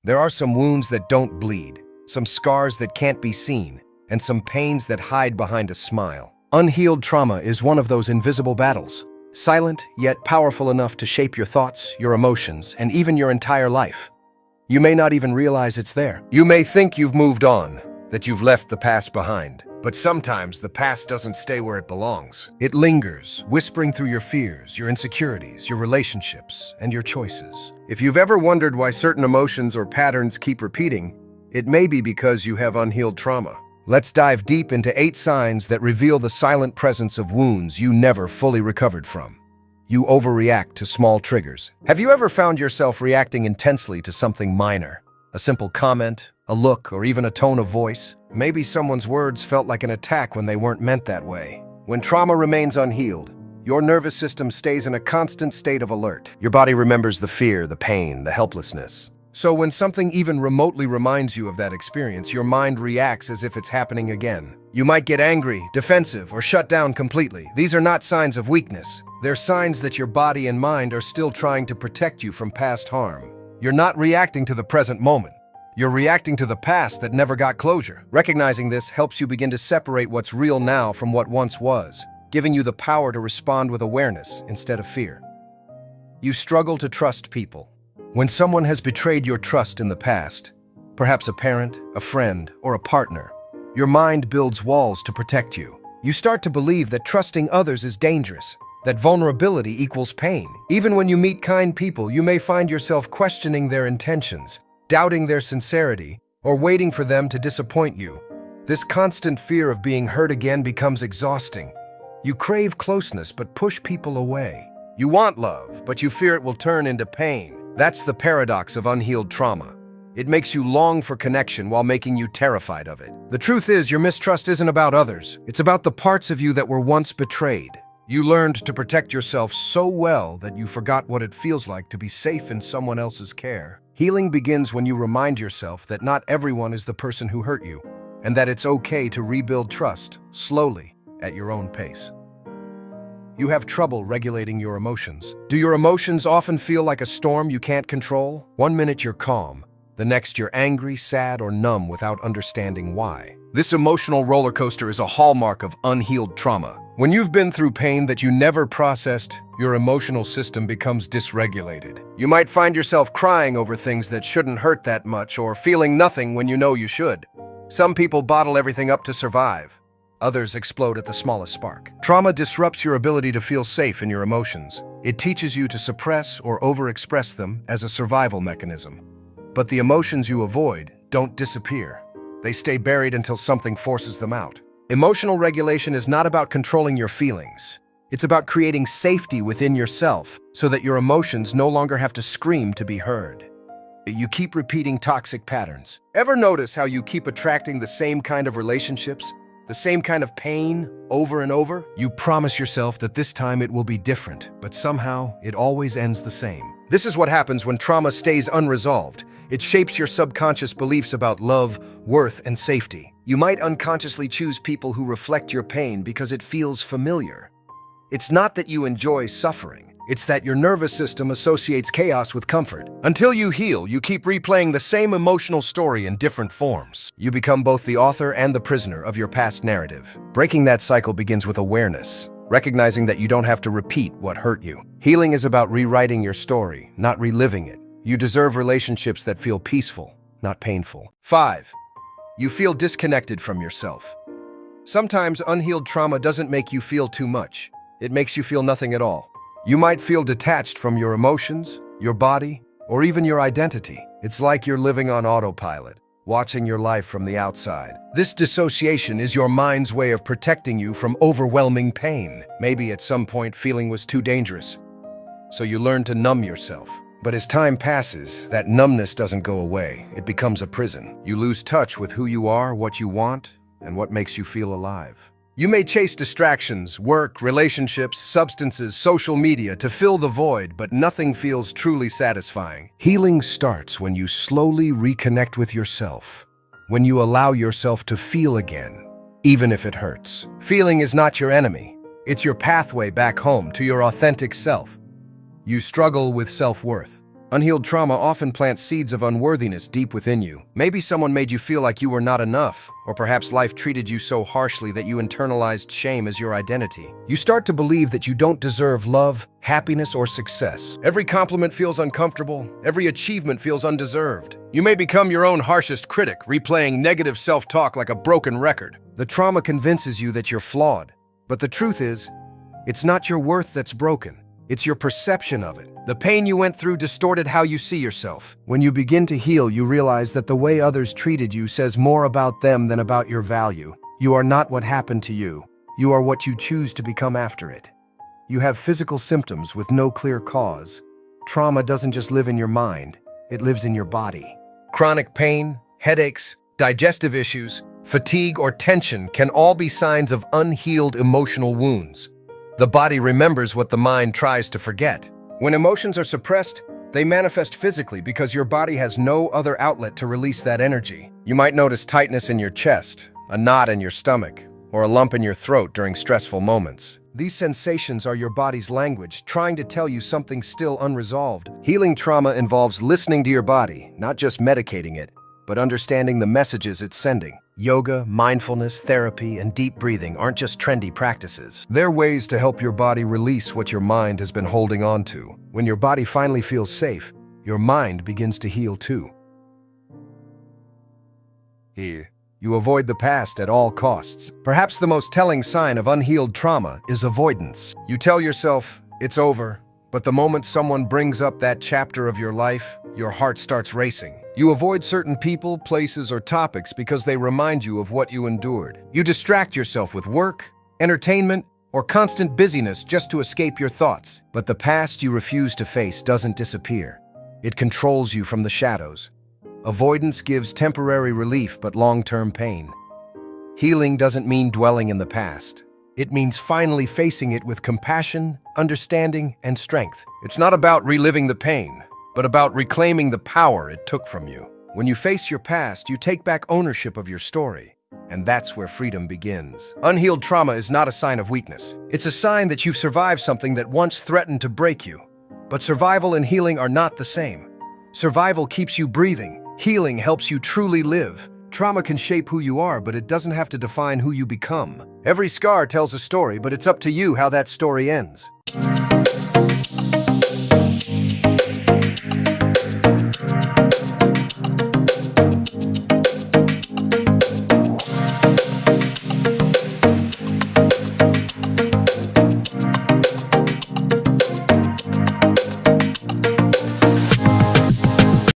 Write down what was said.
There are some wounds that don't bleed, some scars that can't be seen, and some pains that hide behind a smile. Unhealed trauma is one of those invisible battles, silent yet powerful enough to shape your thoughts, your emotions, and even your entire life. You may not even realize it's there. You may think you've moved on, that you've left the past behind. But sometimes the past doesn't stay where it belongs. It lingers, whispering through your fears, your insecurities, your relationships, and your choices. If you've ever wondered why certain emotions or patterns keep repeating, it may be because you have unhealed trauma. Let's dive deep into 8 signs that reveal the silent presence of wounds you never fully recovered from. You overreact to small triggers. Have you ever found yourself reacting intensely to something minor? A simple comment, a look, or even a tone of voice? Maybe someone's words felt like an attack when they weren't meant that way. When trauma remains unhealed, your nervous system stays in a constant state of alert. Your body remembers the fear, the pain, the helplessness. So when something even remotely reminds you of that experience, your mind reacts as if it's happening again. You might get angry, defensive, or shut down completely. These are not signs of weakness. They're signs that your body and mind are still trying to protect you from past harm. You're not reacting to the present moment. You're reacting to the past that never got closure. Recognizing this helps you begin to separate what's real now from what once was, giving you the power to respond with awareness instead of fear. You struggle to trust people. When someone has betrayed your trust in the past, perhaps a parent, a friend, or a partner, your mind builds walls to protect you. You start to believe that trusting others is dangerous, that vulnerability equals pain. Even when you meet kind people, you may find yourself questioning their intentions, doubting their sincerity, or waiting for them to disappoint you. This constant fear of being hurt again becomes exhausting. You crave closeness but push people away. You want love, but you fear it will turn into pain. That's the paradox of unhealed trauma. It makes you long for connection while making you terrified of it. The truth is, your mistrust isn't about others. It's about the parts of you that were once betrayed. You learned to protect yourself so well that you forgot what it feels like to be safe in someone else's care. Healing begins when you remind yourself that not everyone is the person who hurt you, and that it's okay to rebuild trust, slowly, at your own pace. You have trouble regulating your emotions. Do your emotions often feel like a storm you can't control? One minute you're calm, the next you're angry, sad, or numb without understanding why. This emotional roller coaster is a hallmark of unhealed trauma. When you've been through pain that you never processed, your emotional system becomes dysregulated. You might find yourself crying over things that shouldn't hurt that much, or feeling nothing when you know you should. Some people bottle everything up to survive. Others explode at the smallest spark. Trauma disrupts your ability to feel safe in your emotions. It teaches you to suppress or overexpress them as a survival mechanism. But the emotions you avoid don't disappear. They stay buried until something forces them out. Emotional regulation is not about controlling your feelings. It's about creating safety within yourself so that your emotions no longer have to scream to be heard. You keep repeating toxic patterns. Ever notice how you keep attracting the same kind of relationships, the same kind of pain over and over? You promise yourself that this time it will be different, but somehow it always ends the same. This is what happens when trauma stays unresolved. It shapes your subconscious beliefs about love, worth, and safety. You might unconsciously choose people who reflect your pain because it feels familiar. It's not that you enjoy suffering. It's that your nervous system associates chaos with comfort. Until you heal, you keep replaying the same emotional story in different forms. You become both the author and the prisoner of your past narrative. Breaking that cycle begins with awareness, recognizing that you don't have to repeat what hurt you. Healing is about rewriting your story, not reliving it. You deserve relationships that feel peaceful, not painful. 5. You feel disconnected from yourself. Sometimes unhealed trauma doesn't make you feel too much. It makes you feel nothing at all. You might feel detached from your emotions, your body, or even your identity. It's like you're living on autopilot, watching your life from the outside. This dissociation is your mind's way of protecting you from overwhelming pain. Maybe at some point feeling was too dangerous, so you learn to numb yourself. But as time passes, that numbness doesn't go away. It becomes a prison. You lose touch with who you are, what you want, and what makes you feel alive. You may chase distractions, work, relationships, substances, social media to fill the void, but nothing feels truly satisfying. Healing starts when you slowly reconnect with yourself, when you allow yourself to feel again, even if it hurts. Feeling is not your enemy. It's your pathway back home to your authentic self. You struggle with self-worth. Unhealed trauma often plants seeds of unworthiness deep within you. Maybe someone made you feel like you were not enough, or perhaps life treated you so harshly that you internalized shame as your identity. You start to believe that you don't deserve love, happiness, or success. Every compliment feels uncomfortable. Every achievement feels undeserved. You may become your own harshest critic, replaying negative self-talk like a broken record. The trauma convinces you that you're flawed. But the truth is, it's not your worth that's broken. It's your perception of it. The pain you went through distorted how you see yourself. When you begin to heal, you realize that the way others treated you says more about them than about your value. You are not what happened to you. You are what you choose to become after it. You have physical symptoms with no clear cause. Trauma doesn't just live in your mind, it lives in your body. Chronic pain, headaches, digestive issues, fatigue, or tension can all be signs of unhealed emotional wounds. The body remembers what the mind tries to forget. When emotions are suppressed, they manifest physically because your body has no other outlet to release that energy. You might notice tightness in your chest, a knot in your stomach, or a lump in your throat during stressful moments. These sensations are your body's language, trying to tell you something's still unresolved. Healing trauma involves listening to your body, not just medicating it, but understanding the messages it's sending. Yoga, mindfulness, therapy, and deep breathing aren't just trendy practices. They're ways to help your body release what your mind has been holding on to. When your body finally feels safe, your mind begins to heal too. Here, you avoid the past at all costs. Perhaps the most telling sign of unhealed trauma is avoidance. You tell yourself, it's over, but the moment someone brings up that chapter of your life, your heart starts racing. You avoid certain people, places, or topics because they remind you of what you endured. You distract yourself with work, entertainment, or constant busyness just to escape your thoughts. But the past you refuse to face doesn't disappear. It controls you from the shadows. Avoidance gives temporary relief but long-term pain. Healing doesn't mean dwelling in the past. It means finally facing it with compassion, understanding, and strength. It's not about reliving the pain, but about reclaiming the power it took from you. When you face your past, you take back ownership of your story, and that's where freedom begins. Unhealed trauma is not a sign of weakness. It's a sign that you've survived something that once threatened to break you. But survival and healing are not the same. Survival keeps you breathing. Healing helps you truly live. Trauma can shape who you are, but it doesn't have to define who you become. Every scar tells a story, but it's up to you how that story ends.